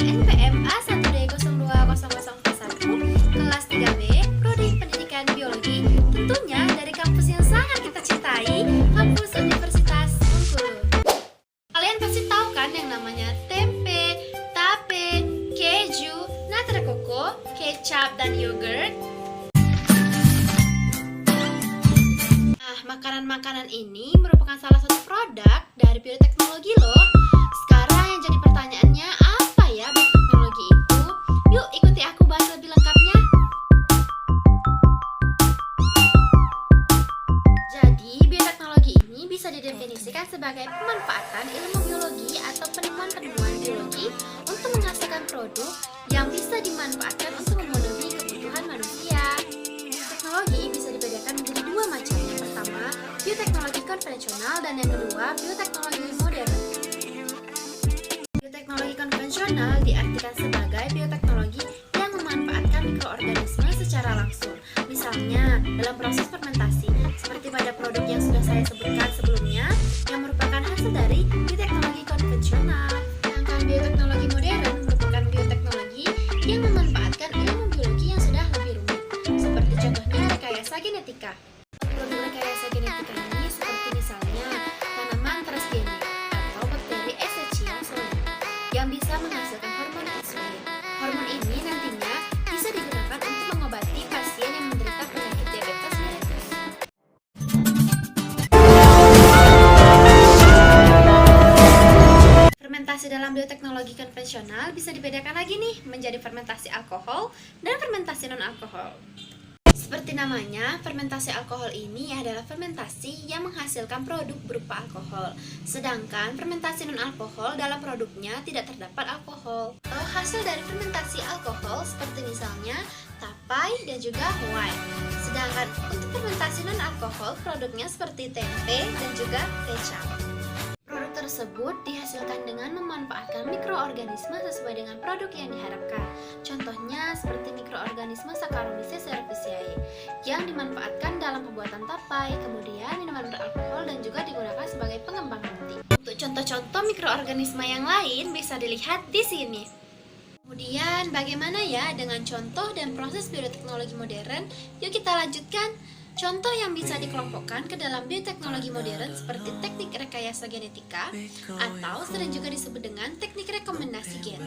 NPM A1D020041 kelas 3B Prodi Pendidikan Biologi, tentunya dari kampus yang sangat kita cintai, kampus Universitas Bengkulu. Kalian pasti tahu kan yang namanya tempe, tape, keju, nata koko, kecap, dan yogurt? Nah, makanan-makanan ini merupakan salah satu produk dari bioteknologi loh. Sekarang yang jadi pertanyaannya, apa ya bioteknologi itu? Yuk ikuti aku bahas lebih lengkapnya. Jadi, bioteknologi ini bisa didefinisikan sebagai pemanfaatan ilmu biologi atau penemuan-penemuan biologi untuk menghasilkan produk yang bisa dimanfaatkan untuk memenuhi kebutuhan manusia. Teknologi bisa dibedakan menjadi dua macam. Yang pertama, bioteknologi konvensional, dan yang kedua, bioteknologi modern. Bioteknologi konvensional diartikan sebagai bioteknologi yang memanfaatkan mikroorganisme secara langsung. Misalnya, dalam proses fermentasi, seperti pada produk yang sudah saya sebutkan sebelumnya, yang merupakan hasil dari bioteknologi konvensional. Sedangkan bioteknologi modern merupakan bioteknologi yang memanfaatkan ilmu biologi yang sudah lebih rumit, seperti contohnya rekayasa genetika. Produk rekayasa genetika ini seperti misalnya tanaman transgenik atau bakteri Escherichia coli yang bisa menghasilkan hormon insulin. Hormon ini nantinya bisa digunakan untuk mengobati pasien yang menderita penyakit diabetes mellitus. Fermentasi dalam bioteknologi konvensional bisa dibedakan lagi nih menjadi fermentasi alkohol dan fermentasi non-alkohol. Seperti namanya, fermentasi alkohol ini adalah fermentasi yang menghasilkan produk berupa alkohol. Sedangkan fermentasi non-alkohol dalam produknya tidak terdapat alkohol. Hasil dari fermentasi alkohol seperti misalnya tapai dan juga wine. Sedangkan untuk fermentasi non-alkohol produknya seperti tempe dan juga kecap. Produk tersebut dihasilkan dengan memanfaatkan mikroorganisme sesuai dengan produk yang diharapkan. Contohnya seperti mikroorganisme Saccharomyces cerevisiae yang dimanfaatkan dalam pembuatan tapai, kemudian minuman beralkohol, dan juga digunakan sebagai pengembang nanti. Untuk contoh-contoh mikroorganisme yang lain bisa dilihat di sini. Kemudian bagaimana ya dengan contoh dan proses bioteknologi modern? Yuk kita lanjutkan. Contoh yang bisa dikelompokkan ke dalam bioteknologi modern seperti teknik rekayasa genetika atau sering juga disebut dengan teknik rekomendasi gen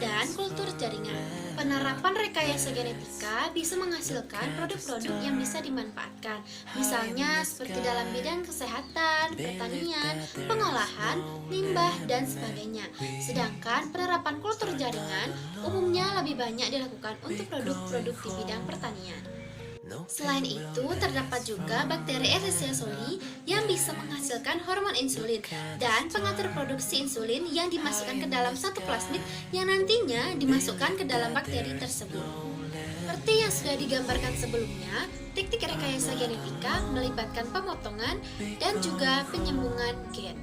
dan kultur jaringan. Penerapan rekayasa genetika bisa menghasilkan produk-produk yang bisa dimanfaatkan, misalnya seperti dalam bidang kesehatan, pertanian, pengolahan, limbah, dan sebagainya. Sedangkan penerapan kultur jaringan umumnya lebih banyak dilakukan untuk produk-produk di bidang pertanian. Selain itu, terdapat juga bakteri Escherichia coli yang bisa menghasilkan hormon insulin dan pengatur produksi insulin yang dimasukkan ke dalam satu plasmid yang nantinya dimasukkan ke dalam bakteri tersebut. Seperti yang sudah digambarkan sebelumnya, teknik rekayasa genetika melibatkan pemotongan dan juga penyambungan gen.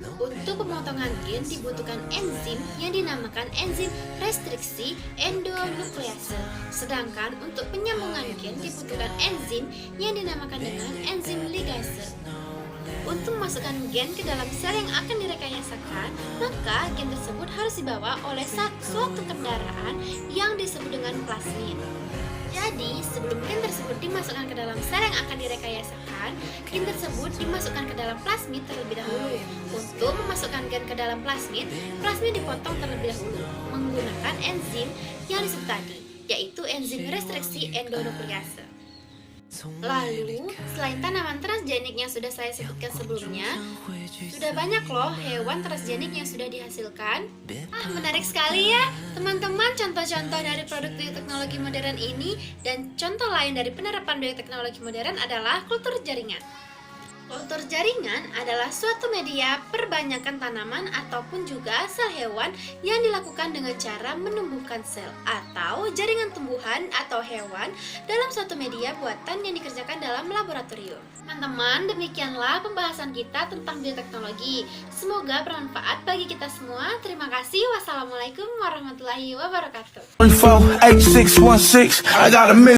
Untuk pemotongan gen dibutuhkan enzim yang dinamakan enzim restriksi endonuklease. Sedangkan untuk penyambungan gen dibutuhkan enzim yang dinamakan dengan enzim ligase. Untuk memasukkan gen ke dalam sel yang akan direkayasakan, maka gen tersebut harus dibawa oleh suatu kendaraan yang disebut dengan plasmid. Jadi, sebelum gen tersebut dimasukkan ke dalam sel yang akan direkayasakan, gen tersebut dimasukkan ke dalam plasmid terlebih dahulu. Untuk memasukkan gen ke dalam plasmid dipotong terlebih dahulu menggunakan enzim yang disebut tadi, yaitu enzim restriksi endonuklease. Lalu, selain tanaman transgenik yang sudah saya sebutkan sebelumnya, sudah banyak loh hewan transgenik yang sudah dihasilkan. Menarik sekali ya teman-teman contoh-contoh dari produk bioteknologi modern ini. Dan contoh lain dari penerapan bioteknologi modern adalah kultur jaringan. Kultur jaringan adalah suatu media perbanyakan tanaman ataupun juga sel hewan yang dilakukan dengan cara menumbuhkan sel atau jaringan tumbuhan atau hewan dalam suatu media buatan yang dikerjakan dalam laboratorium. Teman-teman, demikianlah pembahasan kita tentang bioteknologi. Semoga bermanfaat bagi kita semua. Terima kasih. Wassalamualaikum warahmatullahi wabarakatuh.